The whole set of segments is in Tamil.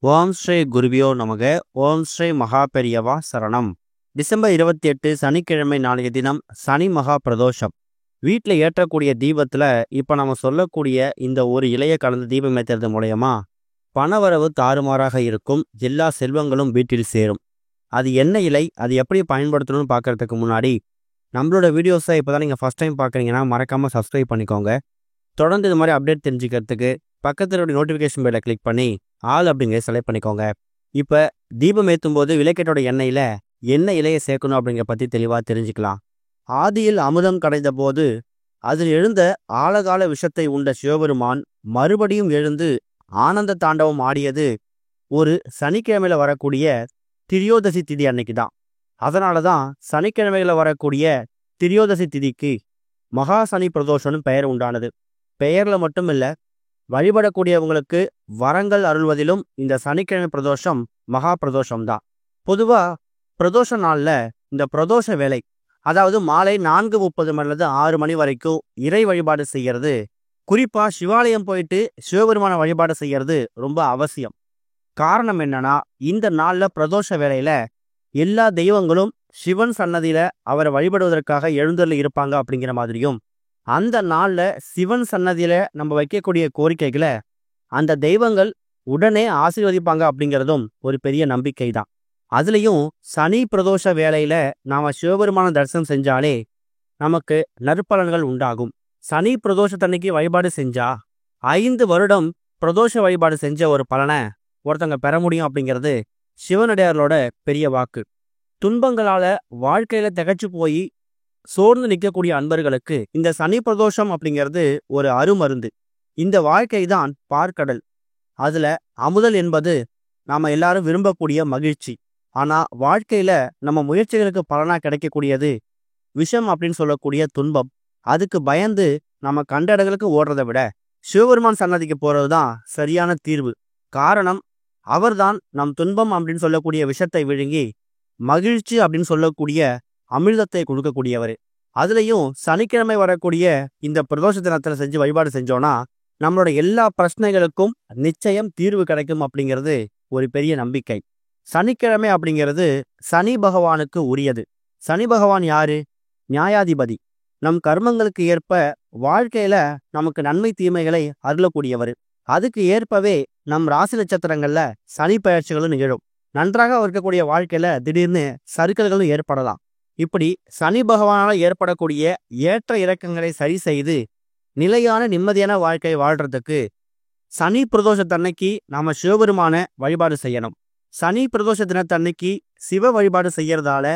ஓம் ஸ்ரீ குருவியோ நமக. ஓம் ஸ்ரீ மகா பெரியவா சரணம். டிசம்பர் 28 சனிக்கிழமை நாளைய தினம் சனி மகா பிரதோஷம். வீட்டில் ஏற்றக்கூடிய தீபத்தில் இப்போ நம்ம சொல்லக்கூடிய இந்த ஒரு இலையை கலந்து தீபம் ஏற்றுறது மூலயமா பணவரவு தாறுமாறாக இருக்கும், எல்லா செல்வங்களும் வீட்டில் சேரும். அது என்ன இலை, அது எப்படி பயன்படுத்தணும்னு பார்க்கறதுக்கு முன்னாடி நம்மளோட வீடியோஸை இப்போ தான் நீங்கள் ஃபஸ்ட் டைம் பார்க்குறீங்கன்னா மறக்காமல் சப்ஸ்கிரைப் பண்ணிக்கோங்க. தொடர்ந்து இது மாதிரி அப்டேட் தெரிஞ்சுக்கிறதுக்கு பக்கத்தில் நோட்டிஃபிகேஷன் பெல்லை கிளிக் பண்ணி ஆல் அப்படிங்கிற செலக்ட் பண்ணிக்கோங்க. இப்போ தீபம் ஏற்றும் போது விளக்கேட்டோட எண்ணெயில் என்ன இலையை சேர்க்கணும் அப்படிங்கிற பற்றி தெளிவாக தெரிஞ்சுக்கலாம். ஆதியில் அமுதம் கடைந்த போது அதில் எழுந்த ஆழகால விஷத்தை உண்ட சிவபெருமான் மறுபடியும் எழுந்து ஆனந்த தாண்டவம் ஆடியது ஒரு சனிக்கிழமையில வரக்கூடிய திரியோதசி திதி அன்னைக்கு தான். அதனால தான் சனிக்கிழமையில வரக்கூடிய திரியோதசி திதிக்கு மகா சனி பிரதோஷம்னு பெயர் உண்டானது. பெயரில் மட்டும் இல்லை, வழிபடக்கூடியவங்களுக்கு வரங்கள் அருள்வதிலும் இந்த சனிக்கிழமை பிரதோஷம் மகா பிரதோஷம் தான். பொதுவாக பிரதோஷ நாளில் இந்த பிரதோஷ வேலை, அதாவது மாலை 4:30 மணிலேருந்து 6 மணி வரைக்கும் இறை வழிபாடு செய்கிறது, குறிப்பாக சிவாலயம் போயிட்டு சிவபெருமான வழிபாடு செய்கிறது ரொம்ப அவசியம். காரணம் என்னன்னா, இந்த நாளில் பிரதோஷ வேலையில் எல்லா தெய்வங்களும் சிவன் சன்னதியில் அவரை வழிபடுவதற்காக எழுந்தருளி இருப்பாங்க அப்படிங்கிற மாதிரியும், அந்த நாளில் சிவன் சன்னதியில் நம்ம வைக்கக்கூடிய கோரிக்கைகளை அந்த தெய்வங்கள் உடனே ஆசீர்வதிப்பாங்க அப்படிங்கிறதும் ஒரு பெரிய நம்பிக்கை தான். அதுலேயும் சனி பிரதோஷ வேலையில் நாம் சிவபெருமான தரிசனம் செஞ்சாலே நமக்கு நற்பலன்கள் உண்டாகும். சனி பிரதோஷத்தன்னைக்கு வழிபாடு செஞ்சா 5 வருடம் பிரதோஷ வழிபாடு செஞ்ச ஒரு பலனை ஒருத்தங்க பெற முடியும் அப்படிங்கிறது சிவனடியார்களோட பெரிய வாக்கு. துன்பங்களால் வாழ்க்கையில் திகைச்சு போய் சோர்ந்து நிற்கக்கூடிய அன்பர்களுக்கு இந்த சனி பிரதோஷம் அப்படிங்கிறது ஒரு அருமருந்து. இந்த வாழ்க்கை தான் பார்க்கடல். அதுல அமுதல் என்பது நாம எல்லாரும் விரும்பக்கூடிய மகிழ்ச்சி. ஆனா வாழ்க்கையில நம்ம முயற்சிகளுக்கு பலனா கிடைக்கக்கூடியது விஷம் அப்படின்னு சொல்லக்கூடிய துன்பம். அதுக்கு பயந்து நம்ம கண்ட இடங்களுக்கு ஓடுறதை விட சிவபெருமான் சன்னதிக்கு போறது தான் சரியான தீர்வு. காரணம், அவர்தான் நம் துன்பம் அப்படின்னு சொல்லக்கூடிய விஷத்தை விழுங்கி மகிழ்ச்சி அப்படின்னு சொல்லக்கூடிய அமிர்தத்தை கொடுக்கக்கூடியவர். அதுலேயும் சனிக்கிழமை வரக்கூடிய இந்த பிரதோஷ தினத்தில் செஞ்சு வழிபாடு செஞ்சோன்னா நம்மளோட எல்லா பிரச்சனைகளுக்கும் நிச்சயம் தீர்வு கிடைக்கும் அப்படிங்கிறது ஒரு பெரிய நம்பிக்கை. சனிக்கிழமை அப்படிங்கிறது சனி பகவானுக்கு உரியது. சனி பகவான் யாரு? நியாயாதிபதி. நம் கர்மங்களுக்கு ஏற்ப வாழ்க்கையில நமக்கு நன்மை தீமைகளை அருளக்கூடியவர். அதுக்கு ஏற்பவே நம் ராசி நட்சத்திரங்கள்ல சனி பயிற்சிகளும் நிகழும். நன்றாக இருக்கக்கூடிய வாழ்க்கையில திடீர்னு சறுக்கல்களும் ஏற்படலாம். இப்படி சனி பகவானால் ஏற்படக்கூடிய ஏற்ற இறக்கங்களை சரி செய்து நிலையான நிம்மதியான வாழ்க்கை வாழ்றதுக்கு சனி பிரதோஷத்தன்னைக்கு நாம சிவபெருமான வழிபாடு செய்யணும். சனி பிரதோஷ தினத்தன்னைக்கு சிவ வழிபாடு செய்யறதால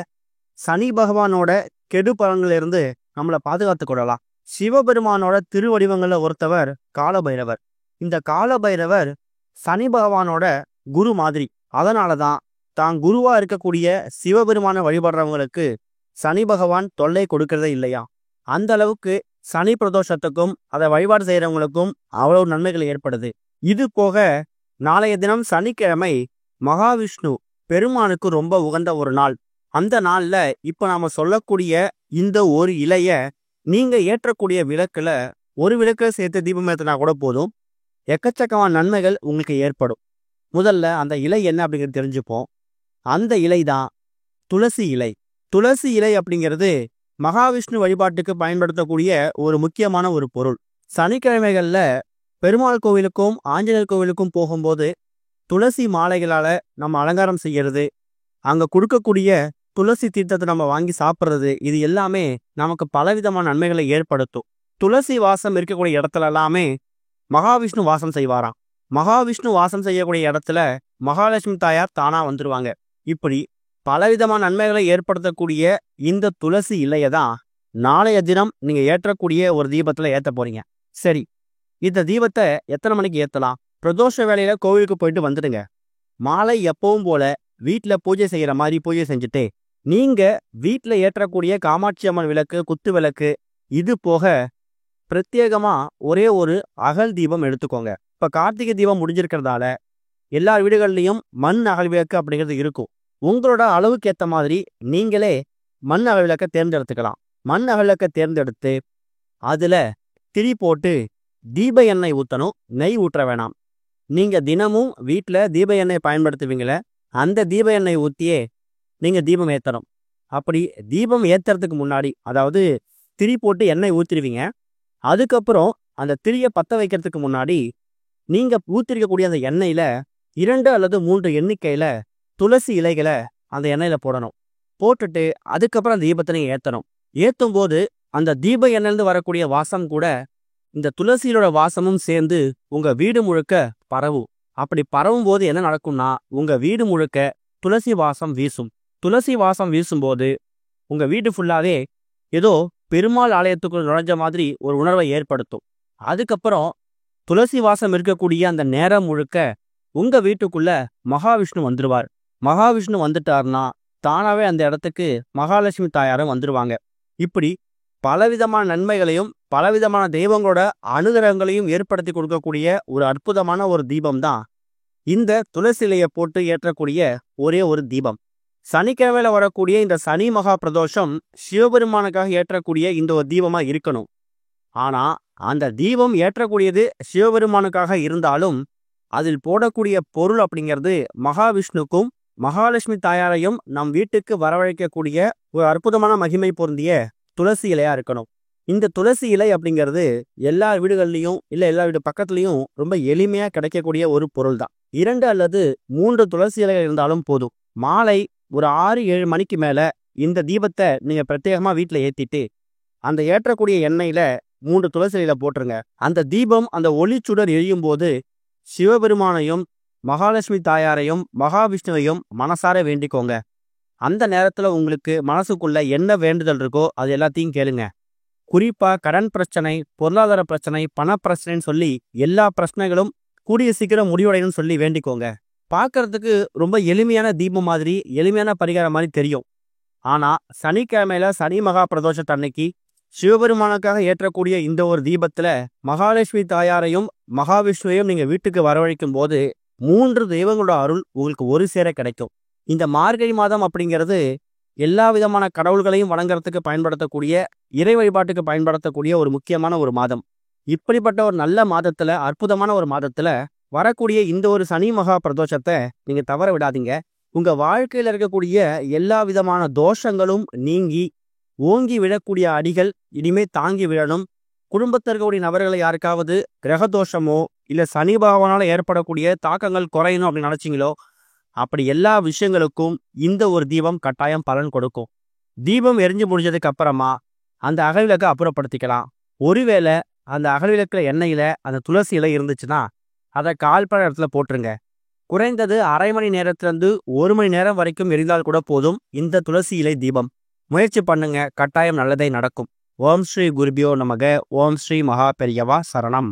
சனி பகவானோட கெடு பலன்களிலிருந்து நம்மளை பாதுகாத்து கொள்ளலாம். சிவபெருமானோட திருவடிவங்களை ஒருத்தவர் காலபைரவர். இந்த காலபைரவர் சனி பகவானோட குரு மாதிரி. அதனாலதான் தான் குருவா இருக்கக்கூடிய சிவபெருமான வழிபடுறவங்களுக்கு சனி பகவான் தொல்லை கொடுக்கறதே இல்லையா. அந்த அளவுக்கு சனி பிரதோஷத்துக்கும் அதை வழிபாடு செய்யறவங்களுக்கும் அவ்வளவு நன்மைகள் ஏற்படுது. இது போக நாளைய தினம் சனிக்கிழமை மகாவிஷ்ணு பெருமானுக்கு ரொம்ப உகந்த ஒரு நாள். அந்த நாள்ல இப்ப நாம சொல்லக்கூடிய இந்த ஒரு இலைய நீங்க ஏற்றக்கூடிய விளக்குல ஒரு விளக்க சேர்த்து தீபம் ஏற்றினா கூட போதும், எக்கச்சக்கமான நன்மைகள் உங்களுக்கு ஏற்படும். முதல்ல அந்த இலை என்ன அப்படிங்கிறது தெரிஞ்சுப்போம். அந்த இலை தான் துளசி இலை. துளசி இலை அப்படிங்கிறது மகாவிஷ்ணு வழிபாட்டுக்கு பயன்படுத்தக்கூடிய ஒரு முக்கியமான ஒரு பொருள். சனிக்கிழமைகள்ல பெருமாள் கோவிலுக்கும் ஆஞ்சநேயர் கோவிலுக்கும் போகும்போது துளசி மாலைகளால நம்ம அலங்காரம் செய்யறது, அங்க கொடுக்கக்கூடிய துளசி தீர்த்தத்தை நம்ம வாங்கி சாப்பிட்றது, இது எல்லாமே நமக்கு பலவிதமான நன்மைகளை ஏற்படுத்தும். துளசி வாசம் இருக்கக்கூடிய இடத்துல எல்லாமே மகாவிஷ்ணு வாசம் செய்வாராம். மகாவிஷ்ணு வாசம் செய்யக்கூடிய இடத்துல மகாலட்சுமி தாயார் தானா வந்துருவாங்க. இப்படி பலவிதமான நன்மைகளை ஏற்படுத்தக்கூடிய இந்த துளசி இலையை தான் நாளைய தினம் நீங்க ஏற்றக்கூடிய ஒரு தீபத்துல ஏற்ற போறீங்க. சரி, இந்த தீபத்தை எத்தனை மணிக்கு ஏற்றலாம்? பிரதோஷ வேலையில கோவிலுக்கு போயிட்டு வந்துடுங்க. மாலை எப்பவும் போல வீட்டில் பூஜை செய்யற மாதிரி பூஜை செஞ்சுட்டு நீங்க வீட்டில் ஏற்றக்கூடிய காமாட்சி அம்மன் விளக்கு, குத்து விளக்கு, இது போக பிரத்யேகமா ஒரே ஒரு அகல் தீபம் எடுத்துக்கோங்க. இப்ப கார்த்திகை தீபம் முடிஞ்சிருக்கிறதால எல்லா வீடுகள்லையும் மண் அகல் விளக்கு அப்படிங்கிறது இருக்கும். உங்களோட அளவுக்கு ஏற்ற மாதிரி நீங்களே மண் அகல் விளக்கை தேர்ந்தெடுத்துக்கலாம். மண் அகல் விளக்கை தேர்ந்தெடுத்து அதுல திரி போட்டு தீப எண்ணெய் ஊற்றணும், நெய் ஊற்ற வேணாம். நீங்க தினமும் வீட்ல தீப எண்ணெய் பயன்படுத்துவீங்களே, அந்த தீப எண்ணெய் ஊத்தியே நீங்க தீபம் ஏத்தணும். அப்படி தீபம் ஏத்துறதுக்கு முன்னாடி, அதாவது திரி போட்டு எண்ணெய் ஊத்திருவீங்க. அதுக்கப்புறம் அந்த திரிய பத்த வைக்கிறதுக்கு முன்னாடி, நீங்க ஊத்திருக்கக்கூடிய அந்த எண்ணெயில 2 அல்லது 3 எண்ணிக்கையில துளசி இலைகள அந்த எண்ணெயில போடணும். போட்டுட்டு அதுக்கப்புறம் அந்த தீபத்த நீங்க ஏத்தணும். ஏத்தும்போது அந்த தீப எண்ணெயிலிருந்து வரக்கூடிய வாசம் கூட இந்த துளசியோட வாசமும் சேர்ந்து உங்க வீடு முழுக்க பரவும். அப்படி பரவும்போது என்ன நடக்கும்னா, உங்க வீடு முழுக்க துளசி வாசம் வீசும். துளசி வாசம் வீசும்போது உங்க வீடு ஃபுல்லாவே ஏதோ பெருமாள் ஆலயத்துக்குள்ள நுழைஞ்ச மாதிரி ஒரு உணர்வை ஏற்படுத்தும். அதுக்கப்புறம் துளசி வாசம் இருக்கக்கூடிய அந்த நேரம் முழுக்க உங்க வீட்டுக்குள்ள மகாவிஷ்ணு வந்துருவார். மகாவிஷ்ணு வந்துட்டார்னா தானாவே அந்த இடத்துக்கு மகாலட்சுமி தாயாரும் வந்துருவாங்க. இப்படி பலவிதமான நன்மைகளையும் பலவிதமான தெய்வங்களோட அனுகிரகங்களையும் ஏற்படுத்தி கொடுக்கக்கூடிய ஒரு அற்புதமான ஒரு தீபம் தான் இந்த துளசி இலையை போட்டு ஏற்றக்கூடிய ஒரே ஒரு தீபம். சனிக்கிழமையில வரக்கூடிய இந்த சனி மகா பிரதோஷம் சிவபெருமானுக்காக ஏற்றக்கூடிய இந்த ஒரு தீபமா இருக்கணும். ஆனா அந்த தீபம் ஏற்றக்கூடியது சிவபெருமானுக்காக இருந்தாலும் அதில் போடக்கூடிய பொருள் அப்படிங்கிறது மகாவிஷ்ணுக்கும் மகாலட்சுமி தாயாரையும் நம் வீட்டுக்கு வரவழைக்கக்கூடிய ஒரு அற்புதமான மகிமை பொருந்திய துளசி இலையா இருக்கணும். இந்த துளசி இலை அப்படிங்கிறது எல்லா வீடுகள்லையும் இல்ல எல்லா வீடு பக்கத்துலயும் ரொம்ப எளிமையா கிடைக்கக்கூடிய ஒரு பொருள் தான். 2 அல்லது 3 துளசி இலைகள் இருந்தாலும் போதும். மாலை ஒரு 6-7 மணிக்கு மேல இந்த தீபத்தை நீங்க பிரத்யேகமா வீட்டுல ஏத்திட்டு அந்த ஏற்றக்கூடிய எண்ணெயில 3 துளசி இலையில போட்டுருங்க. அந்த தீபம் அந்த ஒளிச்சுடர் எரியும் போது சிவபெருமானையும் மகாலட்சுமி தாயாரையும் மகாவிஷ்ணுவையும் மனசார வேண்டிக்கோங்க. அந்த நேரத்துல உங்களுக்கு மனசுக்குள்ள என்ன வேண்டுதல் இருக்கோ அது எல்லாத்தையும் கேளுங்க. குறிப்பா கடன் பிரச்சனை, பொருளாதார பிரச்சனை, பண பிரச்சனைன்னு சொல்லி எல்லா பிரச்சனைகளும் கூடிய சீக்கிரம் முடிவடையணும்னு சொல்லி வேண்டிக்கோங்க. பார்க்கறதுக்கு ரொம்ப எளிமையான தீபம் மாதிரி, எளிமையான பரிகாரம் மாதிரி தெரியும். ஆனா சனிக்கிழமையில சனி மகா பிரதோஷத்தன்னைக்கு சிவபெருமானுக்காக ஏற்றக்கூடிய இந்த ஒரு தீபத்துல மகாலட்சுமி தாயாரையும் மகாவிஷ்ணுவையும் நீங்க வீட்டுக்கு வரவழைக்கும் போது 3 தெய்வங்களோட அருள் உங்களுக்கு ஒரு சேர கிடைக்கும். இந்த மார்கழி மாதம் அப்படிங்கிறது எல்லா விதமான கடவுள்களையும் வணங்குறதுக்கு பயன்படுத்தக்கூடிய, இறை வழிபாட்டுக்கு பயன்படுத்தக்கூடிய ஒரு முக்கியமான ஒரு மாதம். இப்படிப்பட்ட ஒரு நல்ல மாதத்துல, அற்புதமான ஒரு மாதத்துல வரக்கூடிய இந்த ஒரு சனி மகா பிரதோஷத்தை நீங்க தவற விடாதீங்க. உங்க வாழ்க்கையில இருக்கக்கூடிய எல்லா விதமான தோஷங்களும் நீங்கி ஓங்கி விழக்கூடிய அடிகள் இனிமே தாங்கி விழணும். குடும்பத்தில் இருக்கக்கூடிய நபர்களை யாருக்காவது கிரக தோஷமோ இல்ல சனி பகவானால ஏற்படக்கூடிய தாக்கங்கள் குறையணும் அப்படின்னு நினைச்சீங்களோ, அப்படி எல்லா விஷயங்களுக்கும் இந்த ஒரு தீபம் கட்டாயம் பலன் கொடுக்கும். தீபம் எரிஞ்சு முடிஞ்சதுக்கு அப்புறமா அந்த அகல்விளக்கை அப்புறப்படுத்திக்கலாம். ஒருவேளை அந்த அகல்விளக்குல எண்ணெயில அந்த துளசி இலை இருந்துச்சுன்னா அதை கால்பட இடத்துல போட்டுருங்க. குறைந்தது அரை மணி நேரத்திலிருந்து 1 மணி நேரம் வரைக்கும் எரிந்தால் கூட போதும் இந்த துளசி இலை தீபம். முயற்சி பண்ணுங்க, கட்டாயம் நல்லதே நடக்கும். ஓம் ஸ்ரீ குருபியோ நமக. ஓம் ஸ்ரீ மகா பெரியவா சரணம்.